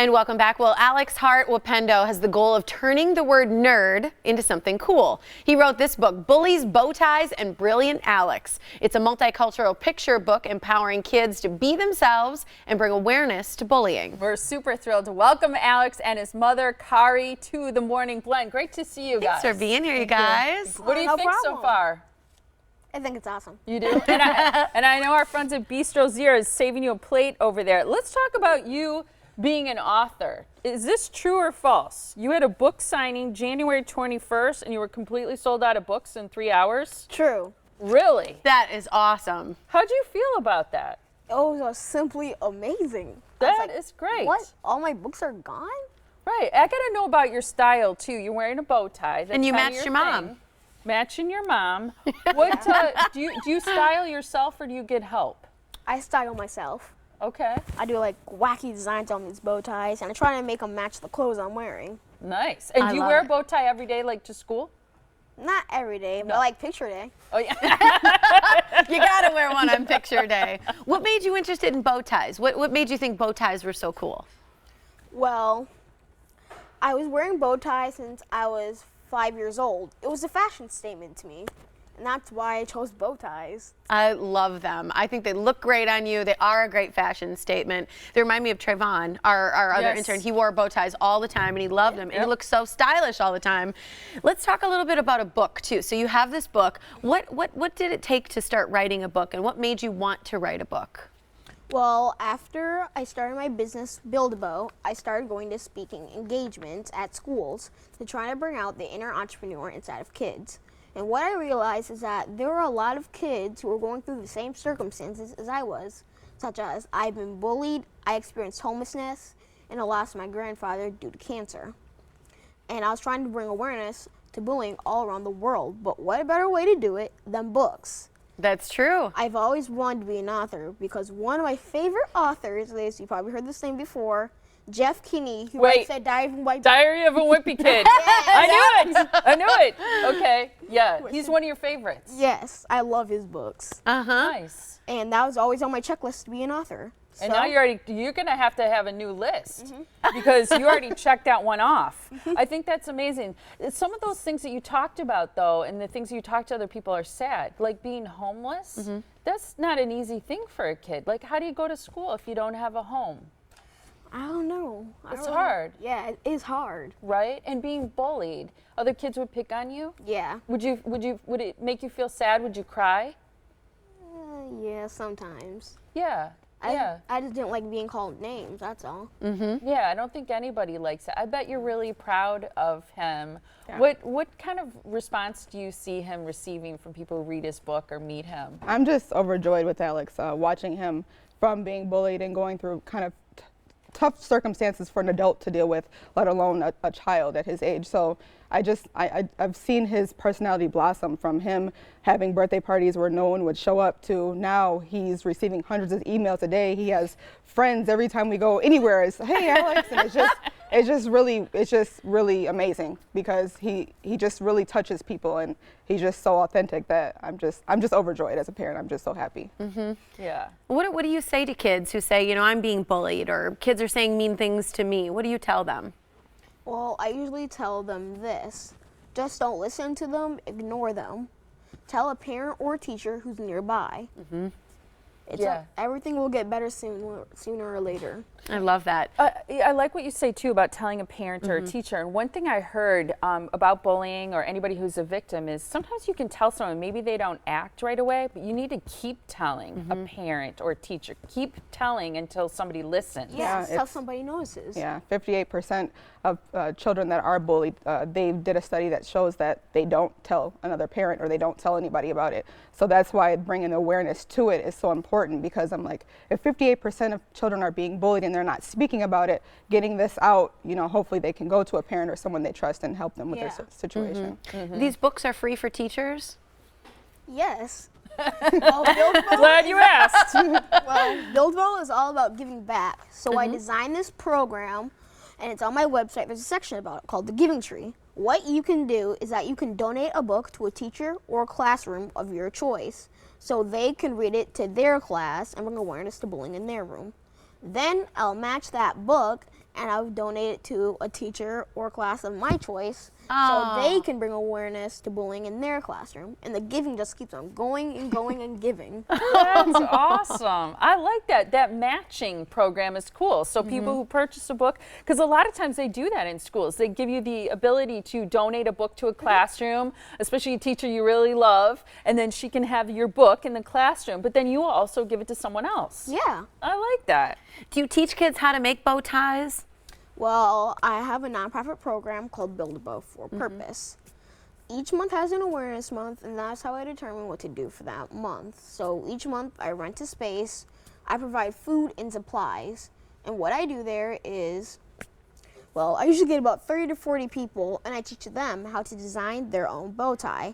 And welcome back. Well, Alex Hart-Upendo has the goal of turning the word nerd into something cool. He wrote this book, Bullies, Bowties and Brilliant Alex. It's a multicultural picture book empowering kids to be themselves and bring awareness to bullying. We're super thrilled to welcome Alex and his mother, Karee, to the Morning Blend. Great to see you guys. Thanks for being here, you guys. What do you think so far? I think it's awesome. You do? And I know our friends at Bistro Zero is saving you a plate over there. Let's talk about you being an author. Is this true or false? You had a book signing January 21st and you were completely sold out of books in 3 hours? True. Really? That is awesome. How'd you feel about that? It was simply amazing. That is great. What? All my books are gone? Right. I got to know about your style too. You're wearing a bow tie. And you matched your mom. Matching your mom. What do you style yourself or do you get help? I style myself. Okay. I do like wacky designs on these bow ties and I try to make them match the clothes I'm wearing. Nice. And do you wear a bow tie every day, like to school? Not every day, but like picture day. Oh yeah. You gotta wear one on picture day. What made you interested in bow ties? What made you think bow ties were so cool? Well, I was wearing bow ties since I was 5 years old. It was a fashion statement to me, and that's why I chose bow ties. I love them. I think they look great on you. They are a great fashion statement. They remind me of Trayvon, our other intern. He wore bow ties all the time, and he loved them, and he looked so stylish all the time. Let's talk a little bit about a book, too. So you have this book. What did it take to start writing a book, and what made you want to write a book? Well, after I started my business, Build-A-Bow, I started going to speaking engagements at schools to try to bring out the inner entrepreneur inside of kids. And what I realized is that there were a lot of kids who were going through the same circumstances as I was, such as I've been bullied, I experienced homelessness, and I lost my grandfather due to cancer. And I was trying to bring awareness to bullying all around the world, but what a better way to do it than books? That's true. I've always wanted to be an author because one of my favorite authors is, you probably heard this name before, Jeff Kinney, who writes that Diary of a Wimpy Kid. I knew it. Okay. Yeah. He's one of your favorites. Yes, I love his books. Nice. And that was always on my checklist to be an author. And now you're going to have a new list because you already checked that one off. I think that's amazing. Some of those things that you talked about, though, and the things that you talk to other people are sad, like being homeless. That's not an easy thing for a kid. Like, how do you go to school if you don't have a home? I don't know. It's hard. Yeah, it is hard. Right? And being bullied. Other kids would pick on you? Yeah. Would it make you feel sad? Would you cry? Yeah, sometimes. Yeah. I just didn't like being called names, that's all. Yeah, I don't think anybody likes it. I bet you're really proud of him. Yeah. What kind of response do you see him receiving from people who read his book or meet him? I'm just overjoyed with Alex, watching him from being bullied and going through kind of tough circumstances for an adult to deal with, let alone a child at his age. So I've seen his personality blossom from him having birthday parties where no one would show up to now he's receiving hundreds of emails a day. He has friends every time we go anywhere. It's, hey, Alex, and it's just really amazing because he just really touches people and he's just so authentic that I'm just overjoyed as a parent. I'm just so happy. Yeah. What do you say to kids who say, I'm being bullied, or kids are saying mean things to me? What do you tell them? Well, I usually tell them this. Just don't listen to them, ignore them. Tell a parent or a teacher who's nearby. Everything will get better sooner or later. I love that. I like what you say, too, about telling a parent or a teacher. And one thing I heard about bullying or anybody who's a victim is sometimes you can tell someone, maybe they don't act right away, but you need to keep telling a parent or a teacher. Keep telling until somebody listens. Yeah, until somebody notices. Yeah, 58% of children that are bullied, they did a study that shows that they don't tell another parent or they don't tell anybody about it. So that's why bringing awareness to it is so important, because I'm like, if 58% of children are being bullied and they're not speaking about it, getting this out, hopefully they can go to a parent or someone they trust and help them with their situation. These books are free for teachers? Yes. Well, glad you asked. Well, Build-A-Bow is all about giving back. So I designed this program, and it's on my website. There's a section about it called the Giving Tree. What you can do is that you can donate a book to a teacher or a classroom of your choice, so they can read it to their class and bring awareness to bullying in their room. Then I'll match that book and I would donate it to a teacher or class of my choice so they can bring awareness to bullying in their classroom. And the giving just keeps on going and going and giving. That's awesome. I like that. That matching program is cool. So people who purchase a book, because a lot of times they do that in schools. They give you the ability to donate a book to a classroom, especially a teacher you really love, and then she can have your book in the classroom, but then you also give it to someone else. Yeah. I like that. Do you teach kids how to make bow ties? Well, I have a nonprofit program called Build a Bow for Purpose. Each month has an awareness month, and that's how I determine what to do for that month. So each month I rent a space, I provide food and supplies, and what I do there is, well, I usually get about 30 to 40 people, and I teach them how to design their own bow tie.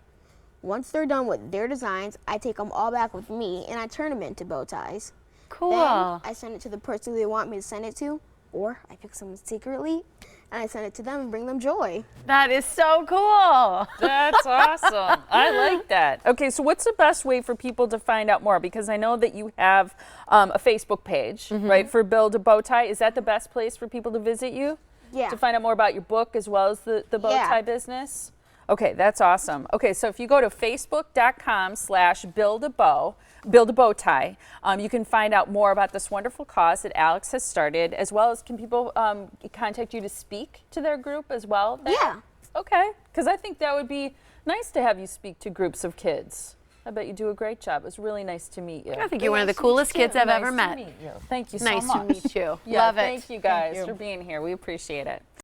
Once they're done with their designs, I take them all back with me, and I turn them into bow ties. Cool. Then I send it to the person they want me to send it to, or I pick someone secretly, and I send it to them and bring them joy. That is so cool. That's awesome. I like that. Okay, so what's the best way for people to find out more? Because I know that you have a Facebook page, right, for Build a Bow Tie. Is that the best place for people to visit you? Yeah. To find out more about your book as well as the bow Yeah. tie business? Okay, that's awesome. Okay, so if you go to facebook.com/build a bow tie, you can find out more about this wonderful cause that Alex has started, as well as can people contact you to speak to their group as well? Yeah. Okay, because I think that would be nice to have you speak to groups of kids. I bet you do a great job. It was really nice to meet you. I think you're one of the coolest kids I've ever met. Nice to meet you. Thank you so Nice much. to meet you. Yeah, Love it. thank you guys for being here. We appreciate it.